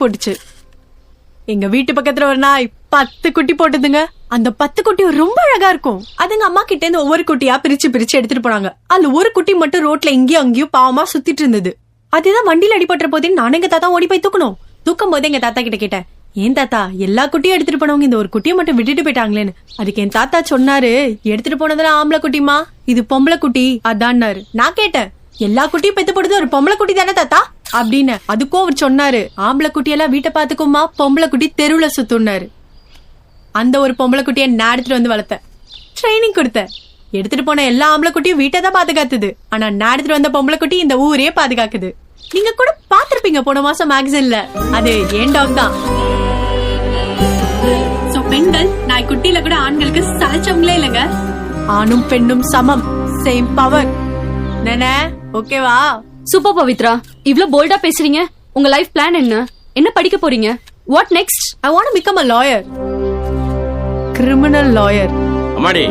போட்டுச்சு. எங்க வீட்டு பக்கத்துல ஒரு நாய் 10 குட்டி போட்டுதுங்க. அந்த 10 குட்டியும் ரொம்ப அழகா இருக்கும். அதுங்க அம்மா கிட்ட இருந்து ஒவ்வொரு குட்டியா பிரிச்சு பிரிச்சு எடுத்துட்டு போனாங்க. அதுல ஒரு குட்டி மட்டும் ரோட்ல இங்கேயும் அங்கேயும் பாவமா சுத்திட்டு இருந்தது. அதுதான் வண்டியில அடிபட்டுற போதே நானும் எங்க தாத்தா ஓடி போய் தூக்கணும். தூக்கும் போது எங்க தாத்தா கிட்ட கேட்டேன், ஏன் தாத்தா எல்லா குட்டியும் எடுத்துட்டு போனவங்க இந்த ஒரு குட்டியை மட்டும் விட்டுட்டு போயிட்டாங்களேன்னு. அதுக்கு என் தாத்தா சொன்னாரு, எடுத்துட்டு போனதுல ஆம்பளை குட்டிமா, இது பொம்பளை குட்டி அதான்னாரு. நான் கேட்டேன், எல்லா குட்டியும் பெத்து போடுறது ஒரு பொம்பளை குட்டி தானே தாத்தா அப்படின்னு. அதுக்கும் அவர் சொன்னாரு, ஆம்பளை குட்டி எல்லாம் வீட்டை பாத்துக்குமா, பொம்பளை குட்டி தெருவுல சுத்துனாரு. அந்த ஒரு பொம்பளை குட்டியை நான் எடுத்துட்டு வந்து வளர்த்தேன், ட்ரைனிங் கொடுத்தேன். எடுத்துட்டு போன எல்லா ஆம்பளை குட்டியும் வீட்டை தான் பாதுகாத்துது. ஆனா நான் எடுத்துட்டு வந்த பொம்பளை குட்டி இந்த ஊரே பாதுகாக்குது. நீங்க கூட பாத்திருப்பீங்க போன மாசம் மேகசின்ல, அது ஏன் டாக் தான். பெண்கள் நாய்க்குட்டியில கூட ஆண்களுக்கு சலைச்சவங்களே இல்லங்க. ஆணும் பெண்ணும் சமம், சேம் பவர். ஓகேவா? சூப்பர் பவித்ரா, இவ்ளோ போல்டா பேசுறீங்க. உங்க லைஃப் பிளான் என்ன? என்ன படிக்க போறீங்க? What next? I want to become a lawyer. Criminal lawyer. அம்மாடி